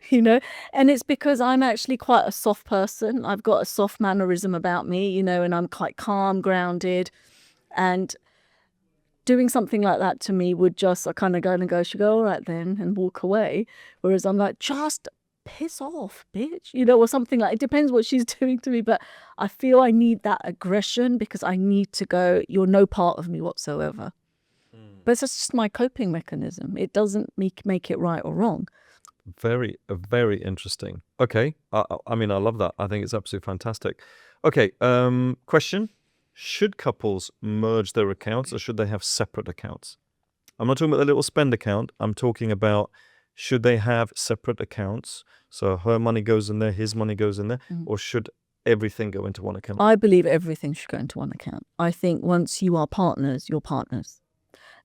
You know, and it's because I'm actually quite a soft person. I've got a soft mannerism about me, you know, and I'm quite calm, grounded, and doing something like that to me would just, I kind of should go, all right then, and walk away. Whereas I'm like, just piss off, bitch, you know, or something like, it depends what she's doing to me, but I feel I need that aggression, because I need to go, you're no part of me whatsoever. But it's just my coping mechanism. It doesn't make it right or wrong. Very interesting. Okay. I mean, I love that. I think it's absolutely fantastic. Okay. Question. Should couples merge their accounts, or should they have separate accounts? I'm not talking about the little spend account. I'm talking about, should they have separate accounts? So her money goes in there, his money goes in there, or should everything go into one account? I believe everything should go into one account. I think once you are partners, you're partners.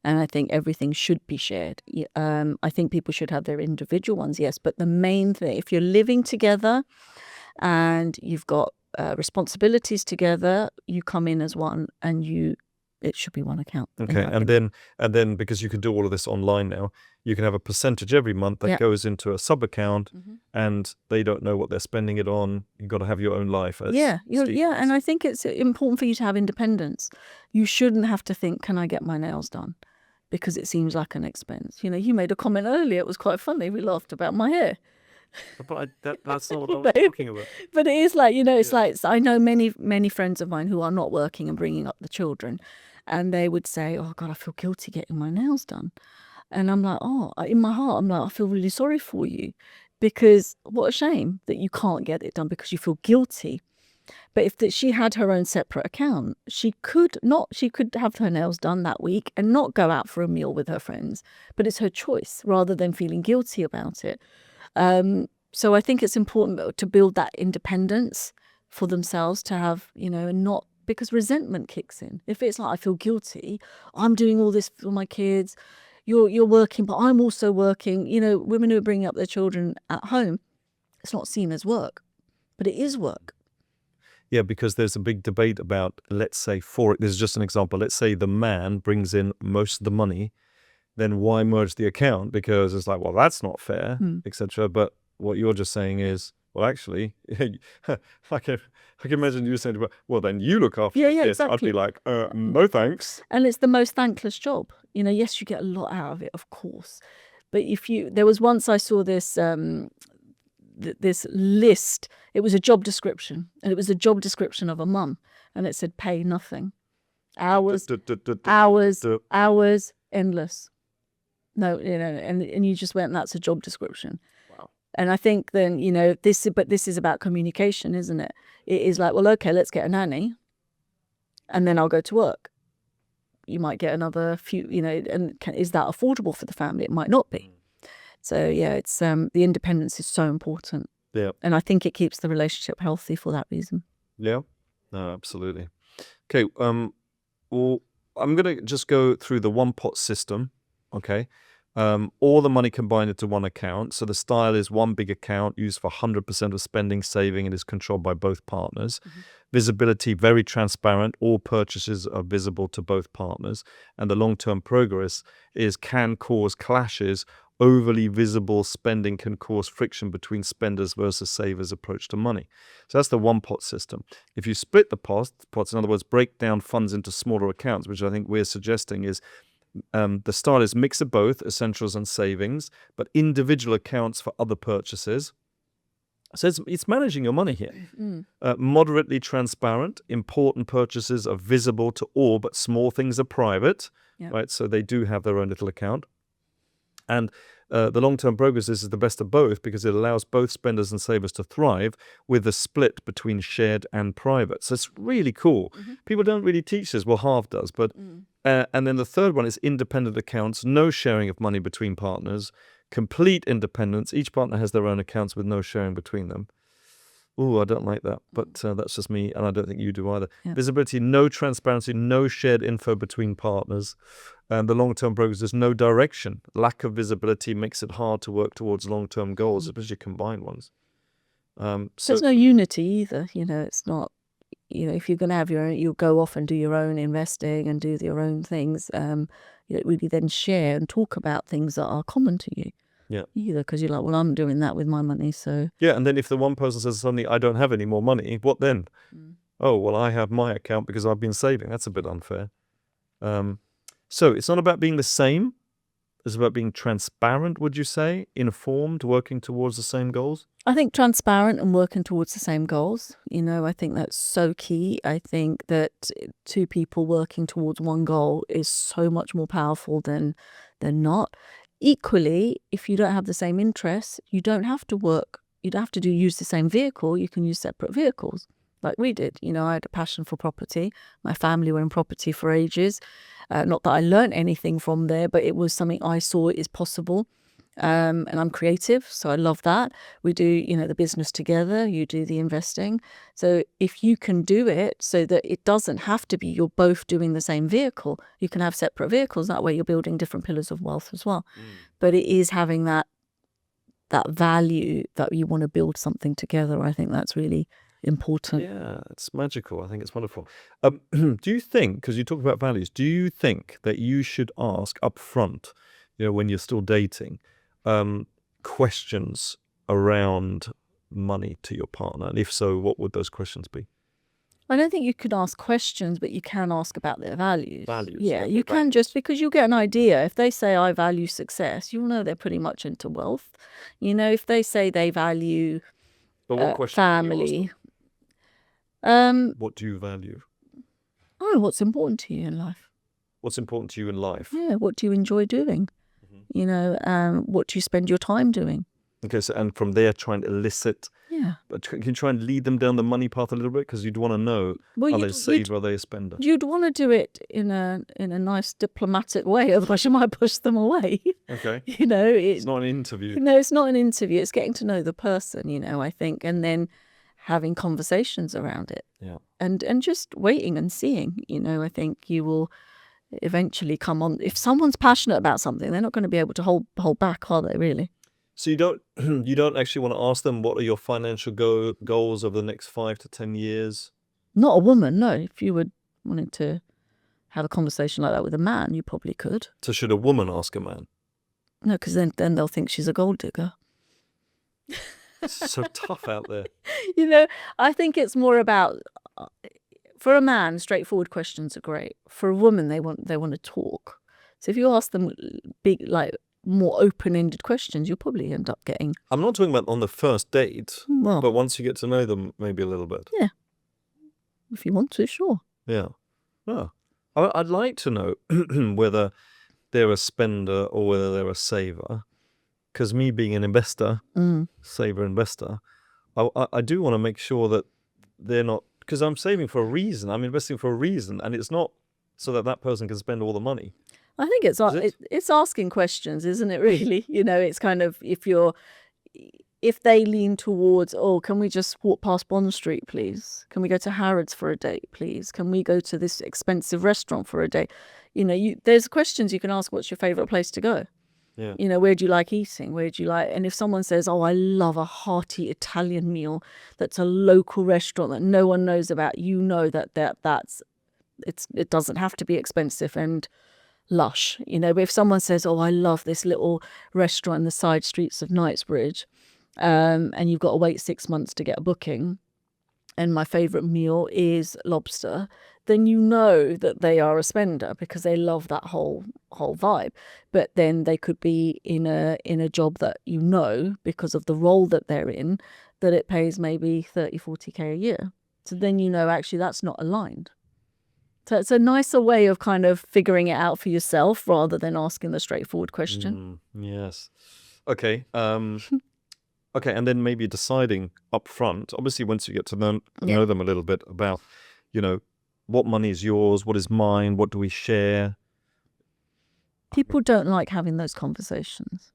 And I think everything should be shared. I think people should have their individual ones, yes. But the main thing, if you're living together and you've got responsibilities together, you come in as one, and it should be one account. Okay, and then because you can do all of this online now, you can have a percentage every month that goes into a sub account, and they don't know what they're spending it on. You've got to have your own life. As Steve and I think it's important for you to have independence. You shouldn't have to think, can I get my nails done? Because it seems like an expense. You know, you made a comment earlier. It was quite funny. We laughed about my hair. But that's not what I was talking about. But it is like, you know, it's like, I know many friends of mine who are not working and bringing up the children, and they would say, oh God, I feel guilty getting my nails done. And I'm like, in my heart, I'm like, I feel really sorry for you, because what a shame that you can't get it done because you feel guilty. But if she had her own separate account, she could have her nails done that week and not go out for a meal with her friends. But it's her choice, rather than feeling guilty about it. So I think it's important to build that independence for themselves, to have, you know, and not, because resentment kicks in. If it's like, I feel guilty, I'm doing all this for my kids, you're working, but I'm also working. You know, women who are bringing up their children at home, it's not seen as work. but it is work. Yeah, because there's a big debate about, let's say, this is just an example. Let's say the man brings in most of the money, then why merge the account? Because it's like, well, that's not fair, etc. But what you're just saying is, well, actually, I can imagine you saying, well, then you look after Yeah, this. exactly. I'd be like, no thanks. And it's the most thankless job. Yes, you get a lot out of it, of course. But there was once I saw this this list. It was a job description, and it was a job description of a mum, and it said pay nothing, hours, hours, endless. No, and you just went, that's a job description. Wow. And I think then this is about communication, isn't it? It is like, well, okay, let's get a nanny, and then I'll go to work. You might get another few, and is that affordable for the family? It might not be. So yeah, it's the independence is so important. Yeah. And I think it keeps the relationship healthy for that reason. Yeah. No, absolutely. Okay. Well, I'm gonna just go through the one pot system. Okay. All the money combined into one account. So the style is one big account used for 100% of spending, saving, and is controlled by both partners. Visibility, very transparent. All purchases are visible to both partners. And the long-term progress can cause clashes. Overly visible spending can cause friction between spenders versus savers' approach to money. So that's the one pot system. If you split the pots, in other words, break down funds into smaller accounts, which I think we're suggesting is the style is mix of both, essentials and savings, but individual accounts for other purchases. So it's managing your money here. Moderately transparent. Important purchases are visible to all, but small things are private, right? So they do have their own little account. And the long-term progress is the best of both because it allows both spenders and savers to thrive with a split between shared and private. So it's really cool. People don't really teach this. Well, Harv does. But and then the third one is independent accounts, no sharing of money between partners, complete independence. Each partner has their own accounts with no sharing between them. Oh, I don't like that, but that's just me, and I don't think you do either. Yeah. Visibility, no transparency, no shared info between partners. And the long-term progress, there's no direction. Lack of visibility makes it hard to work towards long-term goals, especially combined ones. So there's no unity either. It's not. If you're going to have your own, you'll go off and do your own investing and do your own things. You don't really then share and talk about things that are common to you. Yeah. Either, because you're like, well, I'm doing that with my money, so. Yeah, and then if the one person says suddenly, I don't have any more money, what then? Oh, well, I have my account because I've been saving. That's a bit unfair. So it's not about being the same. It's about being transparent, would you say? Informed, working towards the same goals? I think transparent and working towards the same goals. I think that's so key. I think that two people working towards one goal is so much more powerful than not. Equally, if you don't have the same interests, you don't have to work. You don't have to use the same vehicle. You can use separate vehicles like we did. I had a passion for property. My family were in property for ages. Not that I learned anything from there, but it was something I saw is possible. And I'm creative, so I love that. We do, the business together. You do the investing. So if you can do it so that it doesn't have to be you're both doing the same vehicle, you can have separate vehicles. That way you're building different pillars of wealth as well. But it is having that value that you want to build something together. I think that's really important. Yeah, it's magical. I think it's wonderful. Do you think, because you talk about values, do you think that you should ask up front, when you're still dating, questions around money to your partner? And if so, what would those questions be? I don't think you could ask questions, but you can ask about their values. Values. Yeah, Okay, you can, just because you'll get an idea. If they say, I value success, you'll know they're pretty much into wealth. If they say they value But what question family. What do you value? What's important to you in life? What's important to you in life? Yeah, what do you enjoy doing? What do you spend your time doing? Okay, so and from there, try and elicit. Yeah. But can you try and lead them down the money path a little bit? Because you'd want to know, Well, are they you'd- saver, are they a spender? You'd want to do it in a nice diplomatic way, otherwise you might push them away. Okay. It's It's not an interview. No, it's not an interview. It's getting to know the person, I think, and then having conversations around it. Yeah. And just waiting and seeing, I think you will eventually come on. If someone's passionate about something, they're not going to be able to hold back, are they, really? So you don't you don't actually want to ask them what are your financial goals over the next 5 to 10 years? Not a woman, no. If you were wanting to have a conversation like that with a man, you probably could. So should a woman ask a man? No, because then they'll think she's a gold digger. It's so tough out there. You know, I think it's more about, for a man, straightforward questions are great. For a woman, they want to talk. So if you ask them big, like more open-ended questions, you'll probably end up getting. I'm not talking about on the first date, Well, but once you get to know them, maybe a little bit. yeah, if you want to, sure. Yeah. Oh. I'd like to know whether they're a spender or whether they're a saver. Because me being an investor, saver investor, I do want to make sure that they're not, because I'm saving for a reason. I'm investing for a reason, and it's not so that that person can spend all the money. I think it's asking questions, isn't it? Really, you know, it's kind of if they lean towards, oh, can we just walk past Bond Street, please? Can we go to Harrods for a date, please? Can we go to this expensive restaurant for a date? You know, there's questions you can ask. What's your favorite place to go? Yeah. You know, where do you like eating? Where do you like? And if someone says, oh, I love a hearty Italian meal that's a local restaurant that no one knows about, you know it doesn't have to be expensive and lush. You know, but if someone says, oh, I love this little restaurant in the side streets of Knightsbridge, and you've got to wait 6 months to get a booking, and my favorite meal is lobster, then you know that they are a spender because they love that whole vibe. But then they could be in a job that, you know, because of the role that they're in, that it pays maybe 30, 40K a year. So then you know, actually that's not aligned. So it's a nicer way of kind of figuring it out for yourself rather than asking the straightforward question. Yes. Okay. Okay, and then maybe deciding up front, obviously once you get to know them a little bit about, you know, what money is yours, what is mine, what do we share? People don't like having those conversations.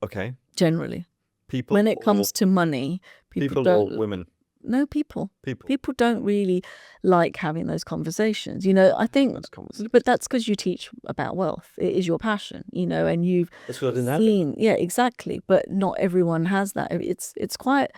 Okay. Generally. People. When it comes to money, people don't. Or women? No, people. People. People don't really like having those conversations. You know, I think, but that's because you teach about wealth. It is your passion, you know, and you've seen, yeah, exactly. But not everyone has that. It's quite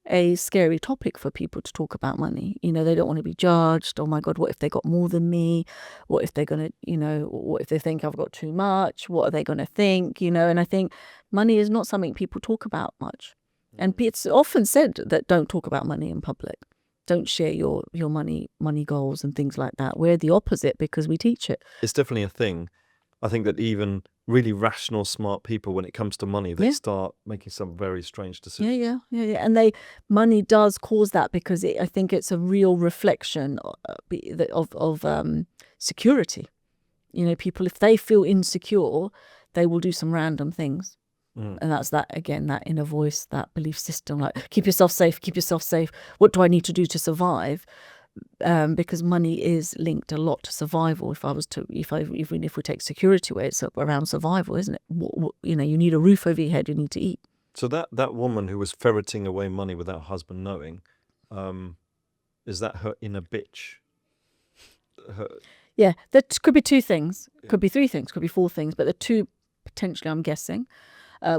a scary topic for people to talk about money. You know, they don't want to be judged. Oh my God, what if they got more than me? What if they're going to, you know, what if they think I've got too much? What are they going to think? You know, and I think money is not something people talk about much. And it's often said that don't talk about money in public. Don't share your money goals and things like that. We're the opposite because we teach it. It's definitely a thing. I think that even really rational, smart people, when it comes to money, they start making some very strange decisions. Yeah. And money does cause that because I think it's a real reflection of security. You know, people, if they feel insecure, they will do some random things. And that's that inner voice, that belief system, like keep yourself safe. What do I need to do to survive? Because money is linked a lot to survival. Even if we take security away, it's around survival, isn't it? You know, you need a roof over your head, you need to eat. So that woman who was ferreting away money without her husband knowing, is that her inner bitch? Yeah, that could be two things, could be three things, could be four things, but the two potentially, I'm guessing.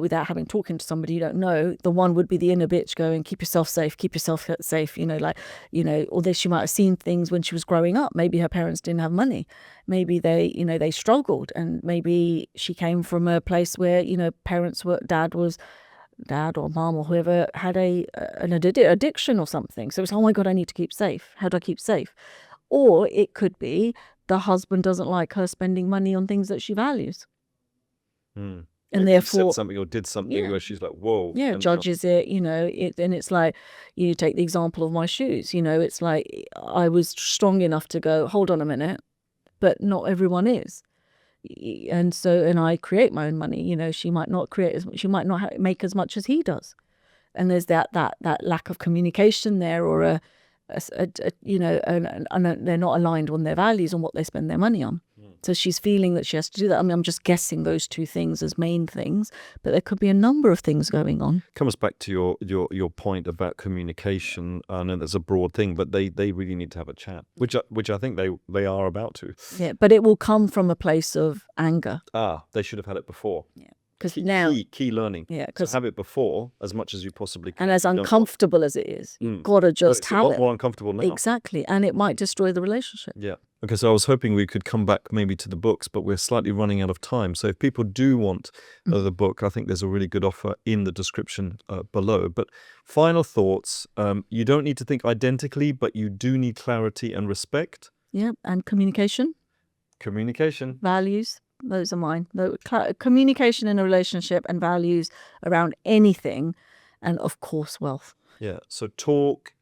Without having talking to somebody you don't know, the one would be the inner bitch going, keep yourself safe, you know, like, you know, although she might have seen things when she was growing up. Maybe her parents didn't have money. Maybe they struggled, and maybe she came from a place where, you know, dad or mom or whoever had an addiction or something. So it's, oh my God, I need to keep safe. How do I keep safe? Or it could be the husband doesn't like her spending money on things that she values. And therefore, said something or did something where she's like, whoa. Yeah, judges it, you know, and it's like, you take the example of my shoes, you know, it's like I was strong enough to go, hold on a minute, but not everyone is. And I create my own money, you know, she might not make as much as he does. And there's that lack of communication there, or you know, and they're not aligned on their values on what they spend their money on. So she's feeling that she has to do that. I mean, I'm just guessing those two things as main things, but there could be a number of things going on. Comes back to your point about communication. I know that's a broad thing, but they really need to have a chat, which I think they are about to. Yeah, but it will come from a place of anger. They should have had it before. Yeah. Because now, Key learning. yeah, So because have it before as much as you possibly can. and as Don't- uncomfortable as it is, you've Mm. got to Oh, just it's a have lot it. more uncomfortable now. Exactly, and it might destroy the relationship. Yeah. Okay, so I was hoping we could come back maybe to the books, but we're slightly running out of time. So if people do want the book, I think there's a really good offer in the description below. But final thoughts, you don't need to think identically, but you do need clarity and respect. Yeah, and communication, Communication. values. Those are mine. Communication in a relationship and values around anything, and of course, wealth. Yeah. So talk,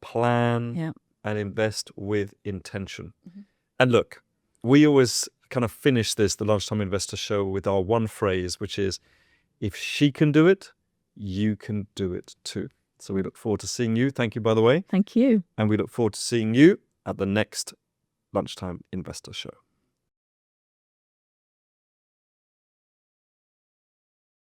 plan, Yeah. and invest with intention. And look, we always kind of finish the Lunchtime Investor Show with our one phrase, which is, if she can do it, you can do it too. So we look forward to seeing you. Thank you, by the way. Thank you. And we look forward to seeing you at the next Lunchtime Investor Show.